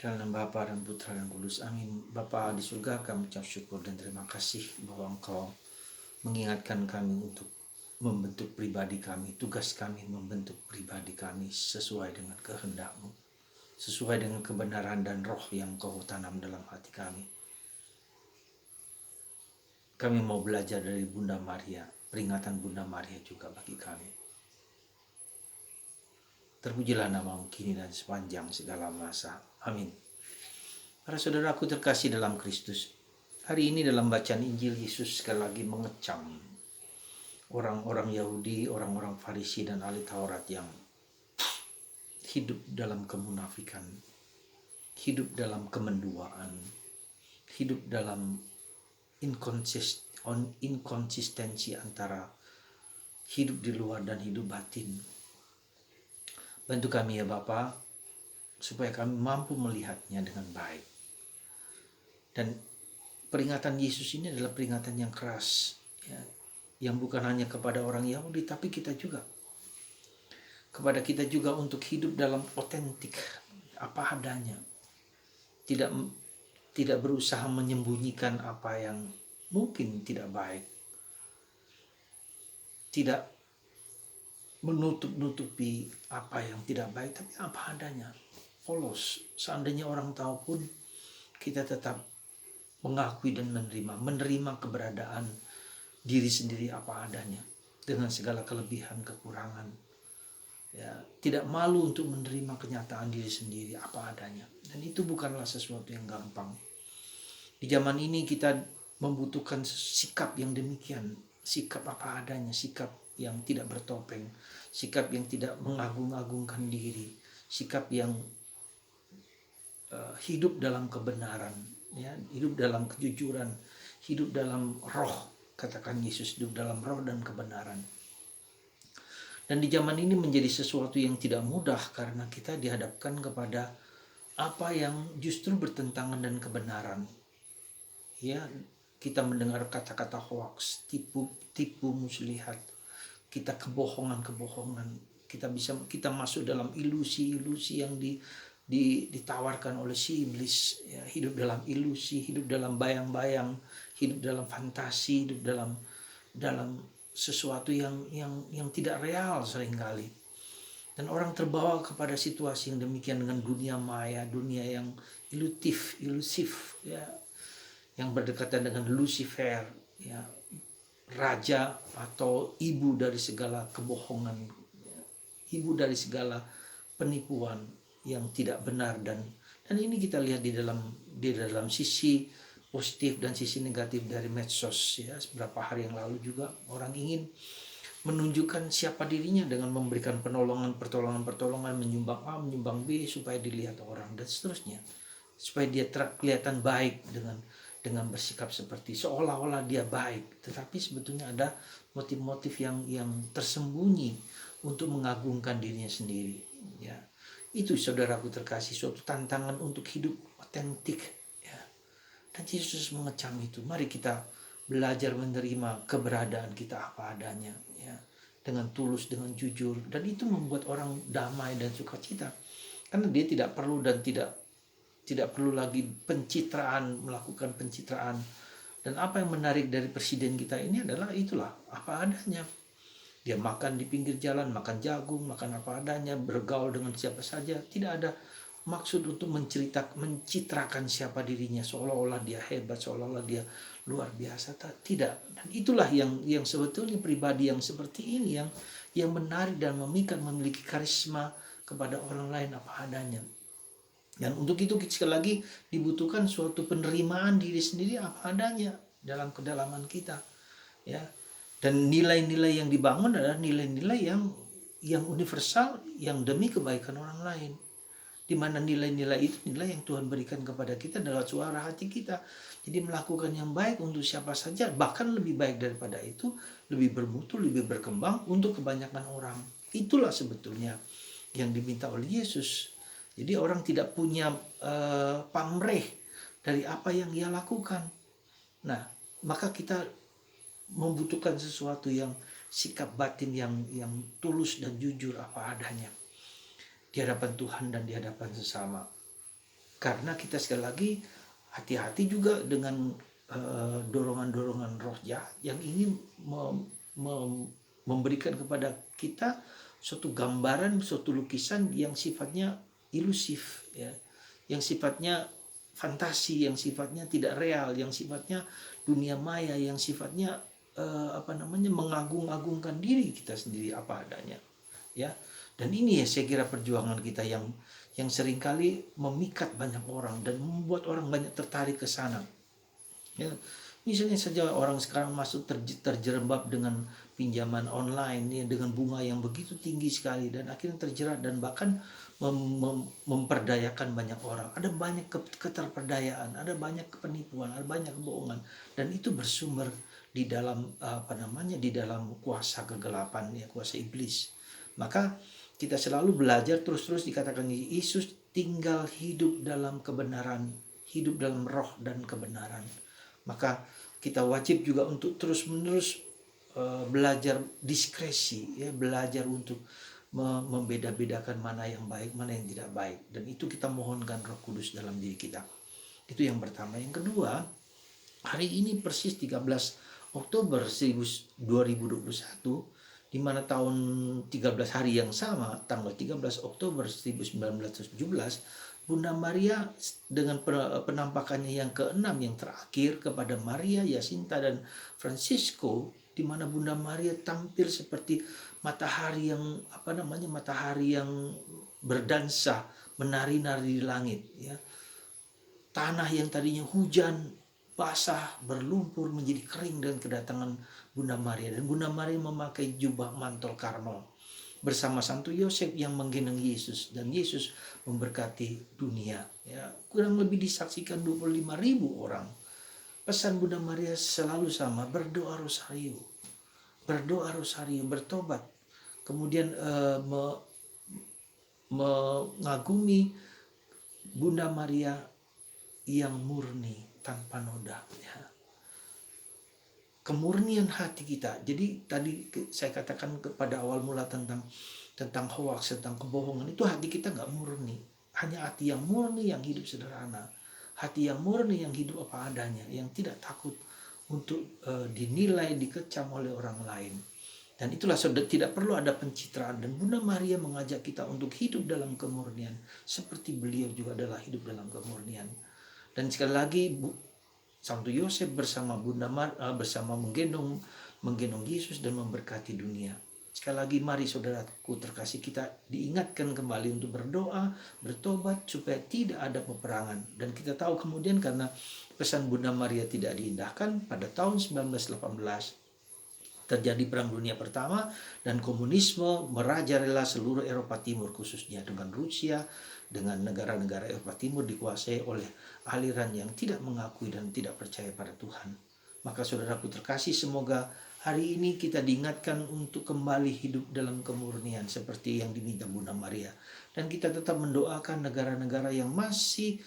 Dalam nama Bapa dan Putra dan Kudus. Amin. Bapa di surga, kami ucap syukur dan terima kasih bahwa Engkau mengingatkan kami untuk membentuk pribadi kami. Tugas kami membentuk pribadi kami sesuai dengan kehendak-Mu, sesuai dengan kebenaran dan roh yang Kau tanam dalam hati kami. Kami mau belajar dari Bunda Maria, peringatan Bunda Maria juga bagi kami. Terpujilah nama-Mu kini dan sepanjang segala masa. Amin. Para saudaraku terkasih dalam Kristus, hari ini dalam bacaan Injil Yesus sekali lagi mengecam orang-orang Yahudi, orang-orang Farisi dan ahli Taurat yang hidup dalam kemunafikan, hidup dalam kemenduaan, hidup dalam inkonsistensi antara hidup di luar dan hidup batin. Bantu kami ya Bapa, supaya kami mampu melihatnya dengan baik. Dan peringatan Yesus ini adalah peringatan yang keras, ya, yang bukan hanya kepada orang Yahudi, tapi kita juga. Kepada kita juga untuk hidup dalam otentik, apa adanya. Tidak berusaha menyembunyikan apa yang mungkin tidak baik. Tidak menutup-nutupi apa yang tidak baik, tapi apa adanya. Polos, seandainya orang tahu pun kita tetap mengakui dan menerima keberadaan diri sendiri apa adanya dengan segala kelebihan kekurangan, ya, tidak malu untuk menerima kenyataan diri sendiri apa adanya. Dan itu bukanlah sesuatu yang gampang. Di zaman ini kita membutuhkan sikap yang demikian, sikap apa adanya, sikap yang tidak bertopeng, sikap yang tidak mengagung-agungkan diri, sikap yang hidup dalam kebenaran, ya, hidup dalam kejujuran, hidup dalam roh, katakan Yesus, hidup dalam roh dan kebenaran. Dan di zaman ini menjadi sesuatu yang tidak mudah karena kita dihadapkan kepada apa yang justru bertentangan dengan kebenaran. Ya, kita mendengar kata-kata hoax, tipu muslihat, kita kebohongan, kita masuk dalam ilusi-ilusi yang ditawarkan oleh si iblis, ya, hidup dalam ilusi, hidup dalam bayang-bayang, hidup dalam fantasi, hidup dalam sesuatu yang tidak real seringkali. Dan orang terbawa kepada situasi yang demikian dengan dunia maya, dunia yang ilusif, ya, yang berdekatan dengan Lucifer, ya, raja atau ibu dari segala kebohongan, ya, ibu dari segala penipuan yang tidak benar. Dan ini kita lihat di dalam sisi positif dan sisi negatif dari medsos, ya. Beberapa hari yang lalu juga orang ingin menunjukkan siapa dirinya dengan memberikan pertolongan, menyumbang A, menyumbang B supaya dilihat orang dan seterusnya, supaya dia kelihatan baik dengan bersikap seperti seolah-olah dia baik, tetapi sebetulnya ada motif-motif yang tersembunyi untuk mengagungkan dirinya sendiri, ya. Itu saudaraku terkasih, suatu tantangan untuk hidup otentik, ya. Dan Yesus mengecam itu. Mari kita belajar menerima keberadaan kita apa adanya, ya, dengan tulus, dengan jujur, dan itu membuat orang damai dan sukacita. Karena dia tidak perlu dan tidak perlu lagi melakukan pencitraan. Dan apa yang menarik dari presiden kita ini adalah itulah apa adanya. Dia makan di pinggir jalan, makan jagung, makan apa adanya, bergaul dengan siapa saja. Tidak ada maksud untuk mencitrakan siapa dirinya, seolah-olah dia hebat, seolah-olah dia luar biasa. Tidak. Dan itulah yang sebetulnya pribadi yang seperti ini yang menarik dan memikat, memiliki karisma kepada orang lain apa adanya. Dan untuk itu sekali lagi dibutuhkan suatu penerimaan diri sendiri apa adanya dalam kedalaman kita, ya. Dan nilai-nilai yang dibangun adalah nilai-nilai yang universal, yang demi kebaikan orang lain. Di mana nilai-nilai itu nilai yang Tuhan berikan kepada kita dalam suara hati kita. Jadi melakukan yang baik untuk siapa saja, bahkan lebih baik daripada itu, lebih bermutu, lebih berkembang untuk kebanyakan orang. Itulah sebetulnya yang diminta oleh Yesus. Jadi orang tidak punya pamrih dari apa yang ia lakukan. Nah, maka kita membutuhkan sesuatu yang sikap batin yang tulus dan jujur apa adanya di hadapan Tuhan dan di hadapan sesama. Karena kita sekali lagi hati-hati juga dengan dorongan-dorongan roh jahat yang ingin memberikan kepada kita suatu gambaran, suatu lukisan yang sifatnya ilusif, ya, yang sifatnya fantasi, yang sifatnya tidak real, yang sifatnya dunia maya, yang sifatnya mengagung-agungkan diri kita sendiri apa adanya, ya. Dan ini ya saya kira perjuangan kita yang seringkali memikat banyak orang dan membuat orang banyak tertarik ke sana. Ya, misalnya saja orang sekarang masuk terjerembab dengan pinjaman online ya, dengan bunga yang begitu tinggi sekali dan akhirnya terjerat dan bahkan memperdayakan banyak orang. Ada banyak keterperdayaan, ada banyak penipuan, ada banyak kebohongan dan itu bersumber di dalam di dalam kuasa kegelapan ya, kuasa iblis. Maka kita selalu belajar terus-terus dikatakan Yesus tinggal hidup dalam kebenaran, hidup dalam roh dan kebenaran. Maka kita wajib juga untuk terus-menerus belajar diskresi, ya, belajar untuk membeda-bedakan mana yang baik, mana yang tidak baik. Dan itu kita mohonkan Roh Kudus dalam diri kita. Itu yang pertama. Yang kedua, hari ini persis 13 Oktober 2021, di mana tahun 13 hari yang sama, tanggal 13 Oktober 1917, Bunda Maria dengan penampakannya yang ke-6 yang terakhir kepada Maria, Jacinta dan Francisco, di mana Bunda Maria tampil seperti matahari yang matahari yang berdansa, menari-nari di langit, ya. Tanah yang tadinya hujan basah berlumpur menjadi kering dengan kedatangan Bunda Maria, dan Bunda Maria memakai jubah mantel Karmel bersama Santo Yosef yang menggendong Yesus, dan Yesus memberkati dunia, ya. Kurang lebih disaksikan 25.000 orang. Pesan Bunda Maria selalu sama, berdoa rosario, bertobat, kemudian mengagumi Bunda Maria yang murni tanpa noda, ya. Kemurnian hati kita. Jadi tadi saya katakan pada awal mula tentang hoax, tentang kebohongan, itu hati kita nggak murni. Hanya hati yang murni yang hidup sederhana, hati yang murni yang hidup apa adanya, yang tidak takut untuk dinilai, dikecam oleh orang lain. Dan itulah tidak perlu ada pencitraan. Dan Bunda Maria mengajak kita untuk hidup dalam kemurnian, seperti beliau juga adalah hidup dalam kemurnian. Dan sekali lagi Santo Yosef bersama Bunda bersama menggendong Yesus dan memberkati dunia. Sekali lagi mari saudaraku terkasih, kita diingatkan kembali untuk berdoa, bertobat supaya tidak ada peperangan. Dan kita tahu kemudian karena pesan Bunda Maria tidak diindahkan, pada tahun 1918 terjadi Perang Dunia Pertama dan komunisme merajalela seluruh Eropa Timur, khususnya dengan Rusia, dengan negara-negara Eropa Timur dikuasai oleh aliran yang tidak mengakui dan tidak percaya pada Tuhan. Maka saudaraku terkasih, semoga hari ini kita diingatkan untuk kembali hidup dalam kemurnian seperti yang diminta Bunda Maria. Dan kita tetap mendoakan negara-negara yang masih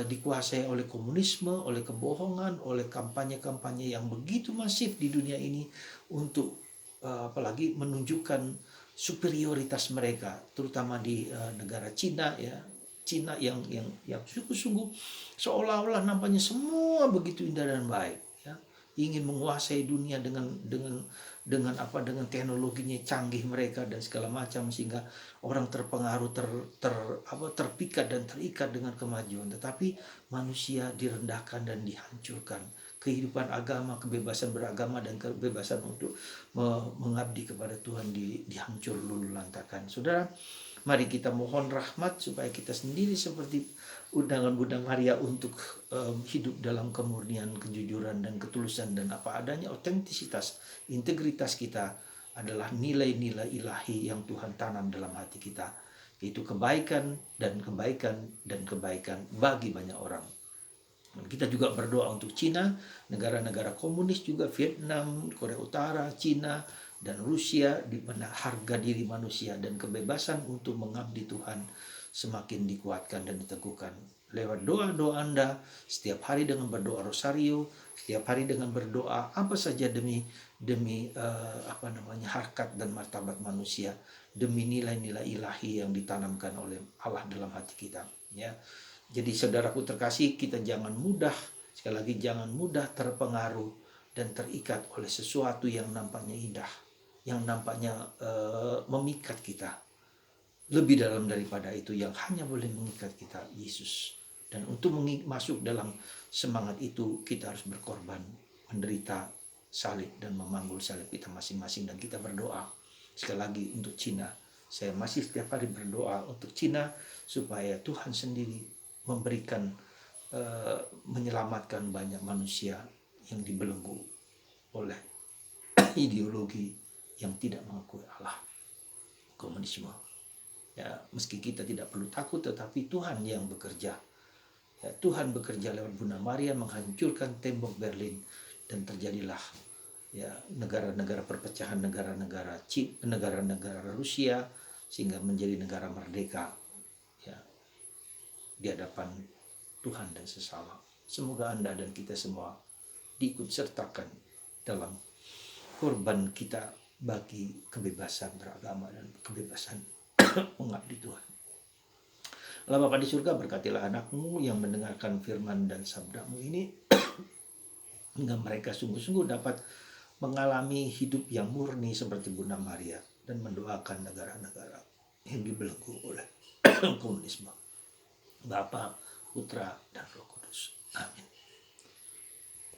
dikuasai oleh komunisme, oleh kebohongan, oleh kampanye-kampanye yang begitu masif di dunia ini untuk apalagi menunjukkan superioritas mereka, terutama di negara Cina, ya. Cina yang sungguh-sungguh seolah-olah nampaknya semua begitu indah dan baik, ya. Ingin menguasai dunia dengan teknologinya canggih mereka dan segala macam, sehingga orang terpengaruh, terpikat dan terikat dengan kemajuan. Tetapi manusia direndahkan dan dihancurkan. Kehidupan agama, kebebasan beragama dan kebebasan untuk mengabdi kepada Tuhan dihancur lulu lantakan. Saudara, mari kita mohon rahmat supaya kita sendiri seperti undangan Bunda Maria untuk hidup dalam kemurnian, kejujuran dan ketulusan dan apa adanya. Otentisitas, integritas kita adalah nilai-nilai ilahi yang Tuhan tanam dalam hati kita, yaitu kebaikan dan kebaikan dan kebaikan bagi banyak orang. Kita juga berdoa untuk Cina, negara-negara komunis juga, Vietnam, Korea Utara, Cina, dan Rusia, di mana harga diri manusia dan kebebasan untuk mengabdi Tuhan semakin dikuatkan dan diteguhkan. Lewat doa-doa Anda, setiap hari dengan berdoa rosario, setiap hari dengan berdoa apa saja demi harkat dan martabat manusia, demi nilai-nilai ilahi yang ditanamkan oleh Allah dalam hati kita, ya. Jadi saudaraku terkasih, kita jangan mudah, sekali lagi jangan mudah terpengaruh dan terikat oleh sesuatu yang nampaknya indah, yang nampaknya memikat kita. Lebih dalam daripada itu, yang hanya boleh mengikat kita Yesus. Dan untuk masuk dalam semangat itu, kita harus berkorban, menderita salib dan memanggul salib kita masing-masing. Dan kita berdoa sekali lagi untuk Cina. Saya masih setiap hari berdoa untuk Cina supaya Tuhan sendiri memberikan menyelamatkan banyak manusia yang dibelenggu oleh ideologi yang tidak mengakui Allah, komunisme. Ya, meski kita tidak perlu takut, tetapi Tuhan yang bekerja. Ya, Tuhan bekerja lewat Bunda Maria menghancurkan tembok Berlin, dan terjadilah ya negara-negara perpecahan, negara-negara Rusia, sehingga menjadi negara merdeka ya di hadapan Tuhan dan sesama. Semoga Anda dan kita semua diikut sertakan dalam korban kita bagi kebebasan beragama dan kebebasan mengabdi Tuhan. Allah Bapa di surga, berkatilah anakmu yang mendengarkan firman dan sabdamu ini, hingga mereka sungguh-sungguh dapat mengalami hidup yang murni seperti Bunda Maria, dan mendoakan negara-negara yang dibelenggu oleh komunisme. Bapa, Putra, dan Roh Kudus. Amin.